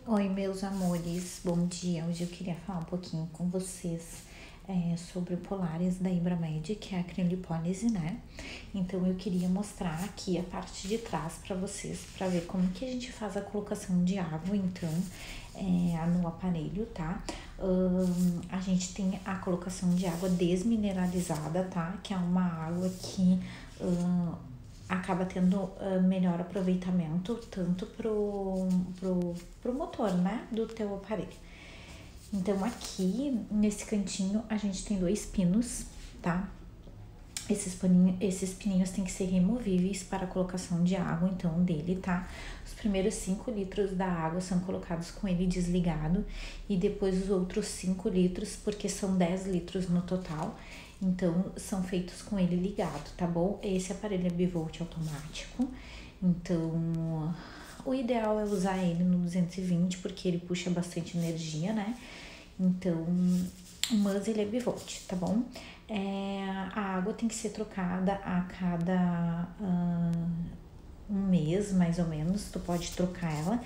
Oi, meus amores, bom dia. Hoje eu queria falar um pouquinho com vocês sobre o Polaris da Ibramed, que é a criolipólise, né? Então eu queria mostrar aqui a parte de trás para vocês, para ver como que a gente faz a colocação de água, então, no aparelho, tá? A gente tem a colocação de água desmineralizada, tá? Que é uma água que acaba tendo melhor aproveitamento tanto pro motor, né, do teu aparelho. Então aqui nesse cantinho a gente tem 2 pinos, tá? Esses pininhos têm que ser removíveis para a colocação de água, então, dele, tá? Os primeiros 5 litros da água são colocados com ele desligado e depois os outros 5 litros, porque são 10 litros no total, então são feitos com ele ligado, tá bom? Esse aparelho é bivolt automático, então o ideal é usar ele no 220, porque ele puxa bastante energia, né? Então, mas ele é bivolt, tá bom? A água tem que ser trocada a cada um mês, mais ou menos, tu pode trocar ela.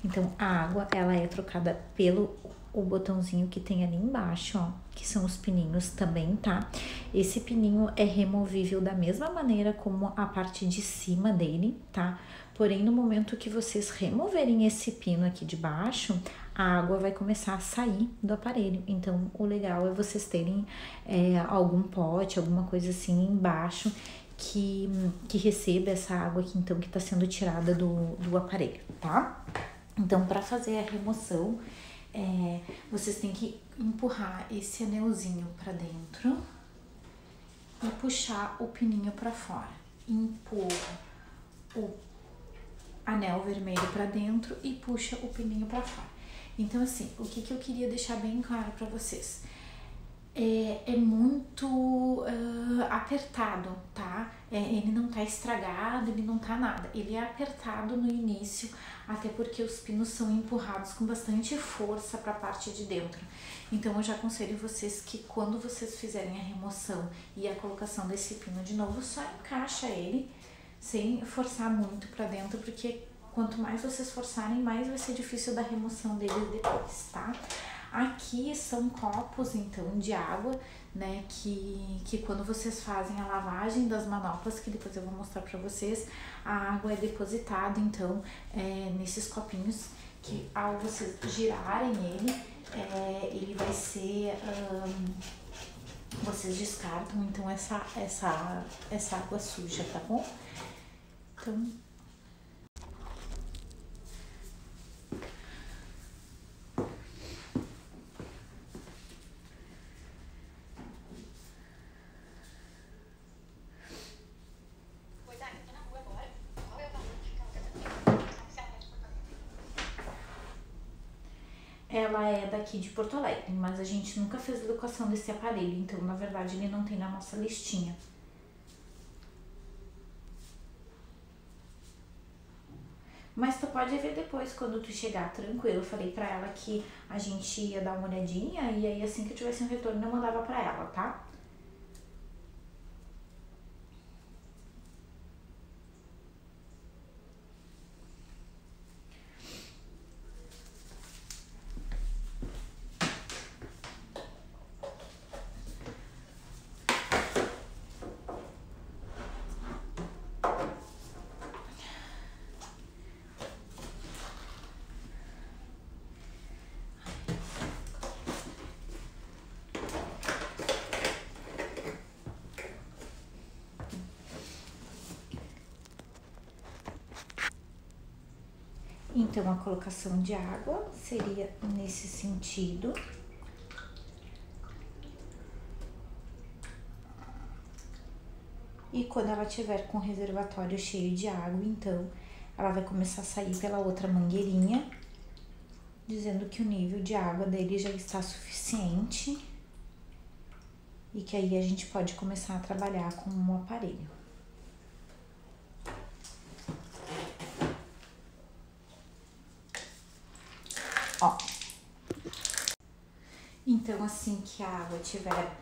Então, a água, ela é trocada pelo o botãozinho que tem ali embaixo, ó, que são os pininhos também, tá? Esse pininho é removível da mesma maneira como a parte de cima dele, tá? Porém, no momento que vocês removerem esse pino aqui de baixo, a água vai começar a sair do aparelho. Então, o legal é vocês terem algum pote, alguma coisa assim embaixo que receba essa água aqui, então, que tá sendo tirada do aparelho, tá? Então, para fazer a remoção, vocês têm que empurrar esse anelzinho para dentro e puxar o pininho para fora. Empurra o anel vermelho para dentro e puxa o pininho para fora. Então, assim, o que eu queria deixar bem claro para vocês? É muito apertado, tá? Ele não tá estragado, ele não tá nada. Ele é apertado no início, até porque os pinos são empurrados com bastante força para a parte de dentro. Então, eu já aconselho vocês que quando vocês fizerem a remoção e a colocação desse pino de novo, só encaixa ele sem forçar muito para dentro, porque quanto mais vocês forçarem, mais vai ser difícil da remoção deles depois, tá? Aqui são copos, então, de água, né, que quando vocês fazem a lavagem das manoplas, que depois eu vou mostrar pra vocês, a água é depositada, então, nesses copinhos, que ao vocês girarem ele vai ser... vocês descartam, então, essa água suja, tá bom? Então... Ela é daqui de Porto Alegre, mas a gente nunca fez locação desse aparelho, então, na verdade, ele não tem na nossa listinha. Mas tu pode ver depois, quando tu chegar, tranquilo. Eu falei pra ela que a gente ia dar uma olhadinha e aí assim que eu tivesse um retorno eu mandava pra ela, tá? Então, a colocação de água seria nesse sentido. E quando ela tiver com o reservatório cheio de água, então, ela vai começar a sair pela outra mangueirinha, dizendo que o nível de água dele já está suficiente e que aí a gente pode começar a trabalhar com o aparelho. Ó, então assim que a água estiver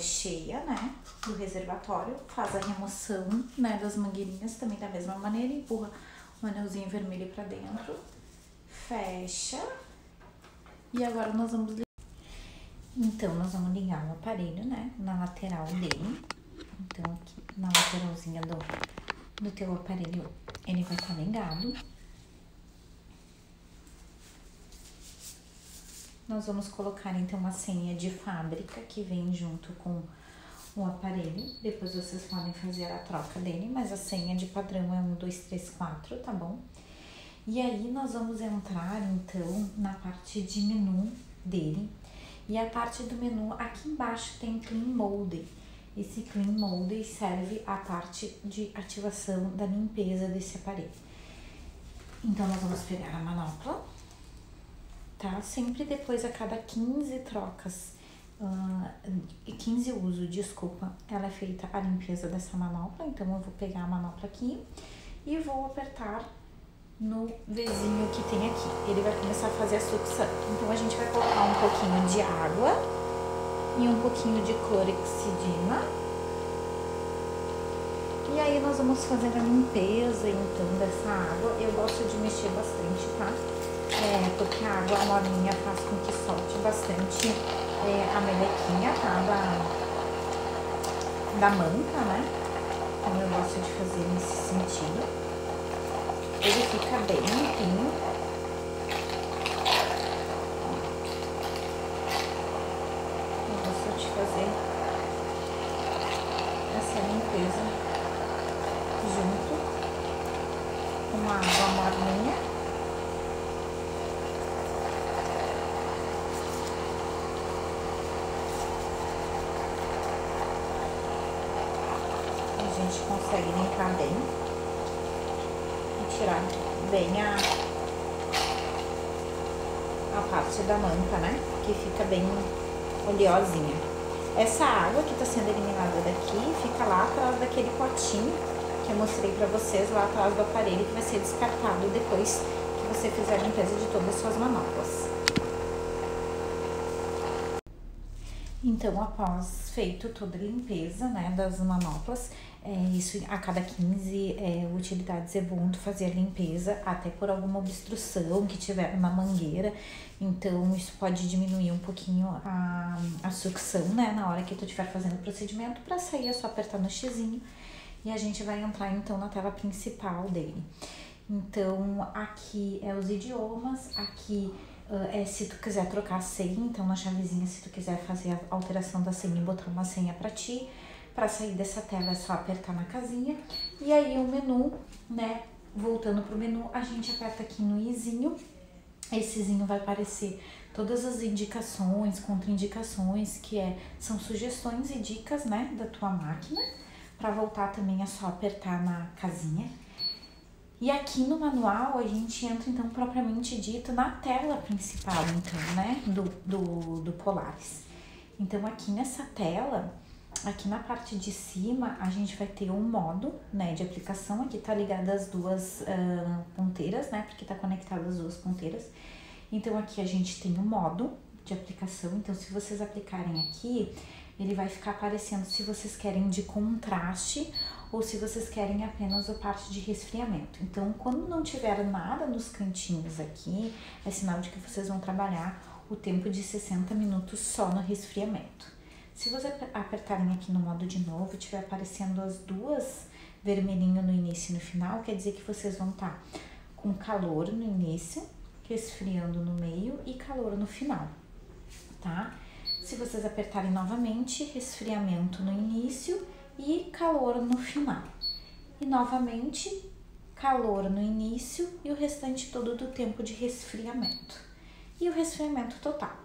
cheia, né, do reservatório, faz a remoção, né, das mangueirinhas também da mesma maneira, empurra o anelzinho vermelho pra dentro, fecha. E agora nós vamos ligar. Então, nós vamos ligar o aparelho, né, na lateral dele. Então, aqui na lateralzinha do teu aparelho, ele vai estar ligado. Nós vamos colocar, então, a senha de fábrica que vem junto com o aparelho. Depois vocês podem fazer a troca dele, mas a senha de padrão é 1, 2, 3, 4, tá bom? E aí, nós vamos entrar, então, na parte de menu dele. E a parte do menu, aqui embaixo tem Clean Mode. Esse Clean Mode serve a parte de ativação da limpeza desse aparelho. Então, nós vamos pegar a manopla, tá? Sempre depois, a cada 15 trocas, 15 usos, desculpa, ela é feita a limpeza dessa manopla. Então, eu vou pegar a manopla aqui e vou apertar no Vzinho que tem aqui. Ele vai começar a fazer a sucção. Então, a gente vai colocar um pouquinho de água e um pouquinho de clorexidina. E aí, nós vamos fazer a limpeza, então, dessa água. Eu gosto de mexer bastante, tá? Porque a água morninha faz com que solte bastante a melequinha, tá? Da manta, né? Então, eu gosto de fazer nesse sentido. Ele fica bem limpinho. Eu gosto de fazer essa limpeza junto com a água morninha. A gente consegue limpar bem. Tirar bem a parte da manta, né? Que fica bem oleosinha. Essa água que tá sendo eliminada daqui fica lá atrás daquele potinho que eu mostrei pra vocês, lá atrás do aparelho, que vai ser descartado depois que você fizer a limpeza de todas as suas manoplas. Então, após feito toda a limpeza, né, das manoplas, isso a cada 15 utilidades é bom tu fazer a limpeza, até por alguma obstrução que tiver na mangueira. Então, isso pode diminuir um pouquinho a sucção, né, na hora que tu estiver fazendo o procedimento. Para sair é só apertar no xizinho e a gente vai entrar, então, na tela principal dele. Então, aqui é os idiomas, aqui se tu quiser trocar a senha, então na chavezinha, se tu quiser fazer a alteração da senha e botar uma senha pra ti, pra sair dessa tela é só apertar na casinha. E aí o menu, né, voltando pro menu, a gente aperta aqui no izinho. Esse izinho vai aparecer todas as indicações, contraindicações, que são sugestões e dicas, né, da tua máquina. Pra voltar também é só apertar na casinha. E aqui no manual a gente entra, então, propriamente dito, na tela principal, então, né, do Polaris. Então, aqui nessa tela, aqui na parte de cima, a gente vai ter um modo, né, de aplicação. Aqui tá ligada as duas ponteiras, né, porque tá conectada as duas ponteiras. Então, aqui a gente tem o modo de aplicação. Então, se vocês aplicarem aqui, ele vai ficar aparecendo se vocês querem de contraste ou se vocês querem apenas a parte de resfriamento. Então, quando não tiver nada nos cantinhos aqui, é sinal de que vocês vão trabalhar o tempo de 60 minutos só no resfriamento. Se vocês apertarem aqui no modo de novo, tiver aparecendo as duas vermelhinho no início e no final, quer dizer que vocês vão estar com calor no início, resfriando no meio e calor no final, tá? Se vocês apertarem novamente, resfriamento no início e calor no final. E novamente, calor no início e o restante todo do tempo de resfriamento. E o resfriamento total.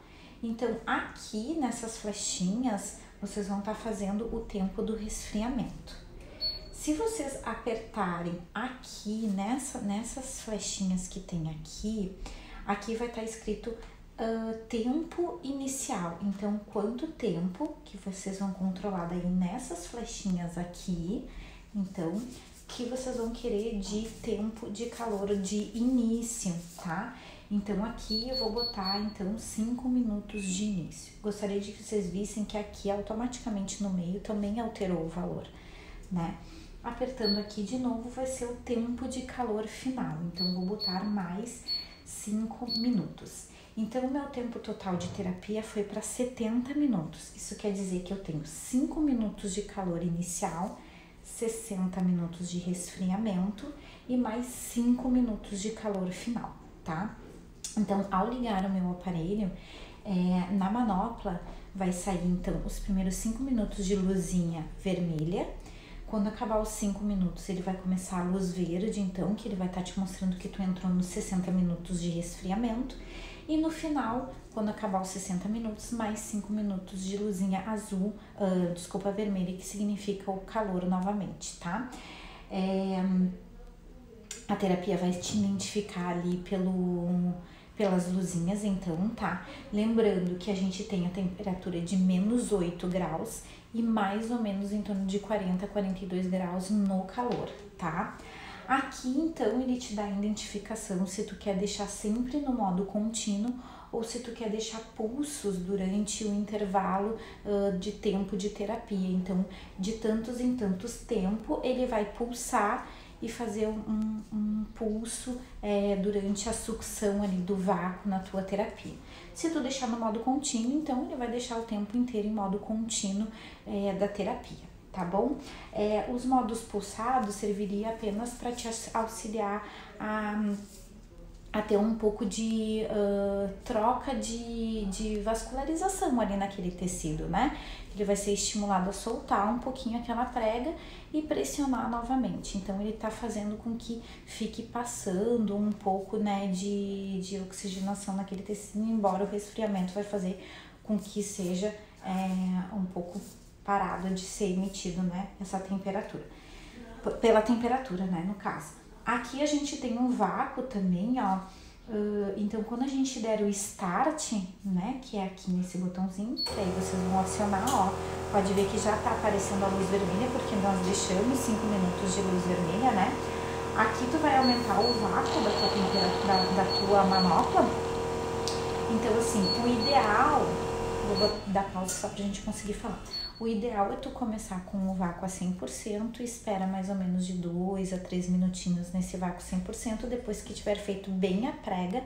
Então, aqui nessas flechinhas, vocês vão estar fazendo o tempo do resfriamento. Se vocês apertarem aqui, nessas flechinhas que tem aqui vai estar escrito tempo inicial. Então, quanto tempo que vocês vão controlar daí nessas flechinhas aqui, então, que vocês vão querer de tempo de calor de início, tá? Então, aqui eu vou botar, então, 5 minutos de início. Gostaria de que vocês vissem que aqui, automaticamente no meio, também alterou o valor, né? Apertando aqui de novo, vai ser o tempo de calor final. Então, vou botar mais 5 minutos. Então, o meu tempo total de terapia foi para 70 minutos. Isso quer dizer que eu tenho 5 minutos de calor inicial, 60 minutos de resfriamento e mais 5 minutos de calor final, tá? Então, ao ligar o meu aparelho, na manopla vai sair, então, os primeiros 5 minutos de luzinha vermelha. Quando acabar os 5 minutos, ele vai começar a luz verde, então, que ele vai estar te mostrando que tu entrou nos 60 minutos de resfriamento. E no final, quando acabar os 60 minutos, mais 5 minutos de luzinha azul, vermelha, que significa o calor novamente, tá? A terapia vai te identificar ali pelas luzinhas, então, tá? Lembrando que a gente tem a temperatura de menos 8 graus e mais ou menos em torno de 40 a 42 graus no calor, tá? Aqui, então, ele te dá a identificação se tu quer deixar sempre no modo contínuo ou se tu quer deixar pulsos durante o intervalo de tempo de terapia. Então, de tantos em tantos tempo, ele vai pulsar e fazer um pulso durante a sucção ali do vácuo na tua terapia. Se tu deixar no modo contínuo, então ele vai deixar o tempo inteiro em modo contínuo da terapia, tá bom? Os modos pulsados serviria apenas para te auxiliar a ter um pouco de troca de vascularização ali naquele tecido, né? Ele vai ser estimulado a soltar um pouquinho aquela prega e pressionar novamente. Então, ele tá fazendo com que fique passando um pouco, né, de oxigenação naquele tecido, embora o resfriamento vai fazer com que seja um pouco parado de ser emitido, né, essa temperatura. Pela temperatura, né, no caso. Aqui a gente tem um vácuo também, ó. Então, quando a gente der o start, né, que é aqui nesse botãozinho, que aí vocês vão acionar, ó, pode ver que já tá aparecendo a luz vermelha, porque nós deixamos 5 minutos de luz vermelha, né? Aqui tu vai aumentar o vácuo da tua temperatura, da tua manopla. Então, assim, o ideal, vou dar pausa só pra gente conseguir falar. O ideal é tu começar com o vácuo a 100%, espera mais ou menos de 2 a 3 minutinhos nesse vácuo 100%, depois que tiver feito bem a prega,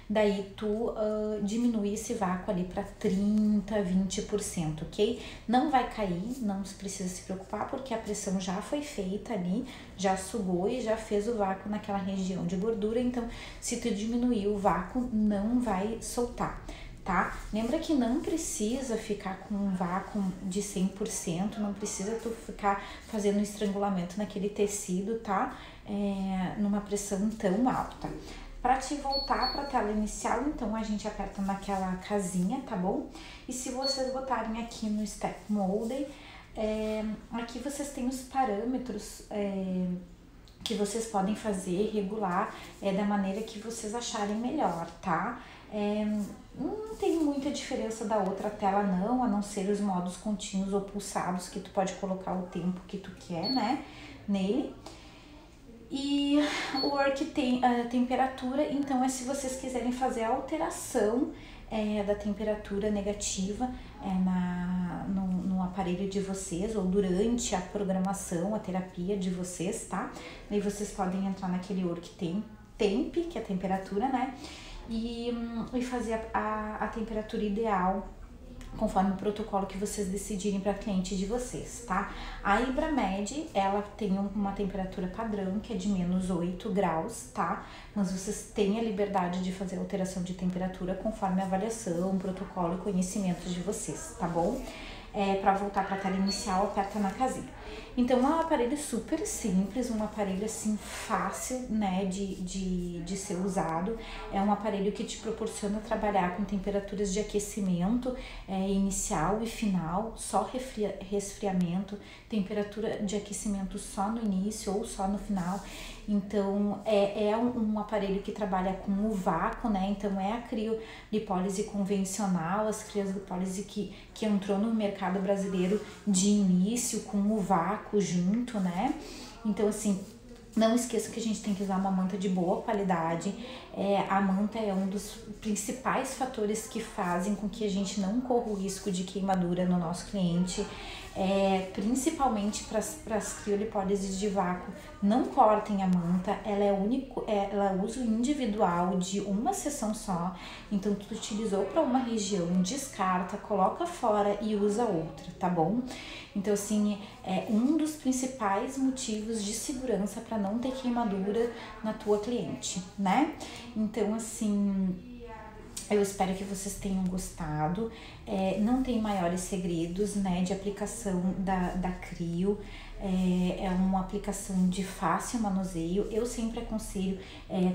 daí tu diminui esse vácuo ali para 30, 20%, ok? Não vai cair, não precisa se preocupar, porque a pressão já foi feita ali, já sugou e já fez o vácuo naquela região de gordura, então se tu diminuir o vácuo, não vai soltar. Tá? Lembra que não precisa ficar com um vácuo de 100%, não precisa tu ficar fazendo estrangulamento naquele tecido, tá? Numa pressão tão alta. Para te voltar para a tela inicial, então a gente aperta naquela casinha, tá bom? E se vocês botarem aqui no Step Mode, aqui vocês têm os parâmetros que vocês podem fazer, regular da maneira que vocês acharem melhor, tá? Não tem muita diferença da outra tela não, a não ser os modos contínuos ou pulsados, que tu pode colocar o tempo que tu quer, né, nele. E o work tem a temperatura, então se vocês quiserem fazer a alteração da temperatura negativa no aparelho de vocês, ou durante a programação, a terapia de vocês, tá? Daí vocês podem entrar naquele work temp, que é a temperatura, né? E fazer a temperatura ideal conforme o protocolo que vocês decidirem para cliente de vocês, tá? A Ibramed, ela tem uma temperatura padrão, que é de menos 8 graus, tá? Mas vocês têm a liberdade de fazer alteração de temperatura conforme a avaliação, protocolo e conhecimento de vocês, tá bom? Para voltar para a tela inicial, aperta na casinha. Então, é um aparelho super simples, um aparelho assim fácil, né, de ser usado. É um aparelho que te proporciona trabalhar com temperaturas de aquecimento inicial e final, só resfriamento, temperatura de aquecimento só no início ou só no final. Então, um aparelho que trabalha com o vácuo, né? Então, é a criolipólise convencional, as criolipólise que entrou no mercado brasileiro de início com o vácuo junto, né? Então, assim, não esqueça que a gente tem que usar uma manta de boa qualidade. A manta é um dos principais fatores que fazem com que a gente não corra o risco de queimadura no nosso cliente. principalmente para as criolipólises de vácuo, não cortem a manta, ela é uso individual de uma sessão só, então tu utilizou para uma região, descarta, coloca fora e usa outra, tá bom? Então assim, é um dos principais motivos de segurança para não ter queimadura na tua cliente, né? Então assim, eu espero que vocês tenham gostado. Não tem maiores segredos, né, de aplicação da Crio. É uma aplicação de fácil manuseio. Eu sempre aconselho,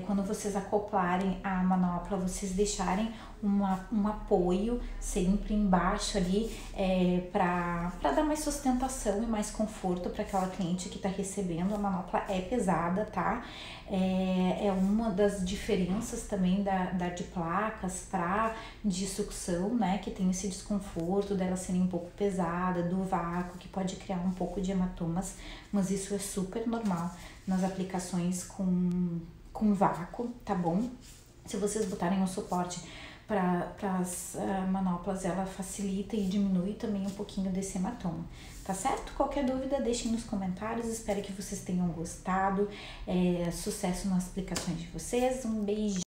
quando vocês acoplarem a manopla, vocês deixarem um apoio sempre embaixo ali, para dar mais sustentação e mais conforto para aquela cliente que está recebendo. A manopla é pesada, tá? É uma das diferenças também da de placas para de sucção, né? Que tem esse desconforto dela serem um pouco pesada, do vácuo, que pode criar um pouco de hematomas, mas isso é super normal nas aplicações com vácuo, tá bom? Se vocês botarem um suporte para as manoplas, ela facilita e diminui também um pouquinho desse hematoma, tá certo? Qualquer dúvida, deixem nos comentários, espero que vocês tenham gostado, sucesso nas aplicações de vocês, um beijo!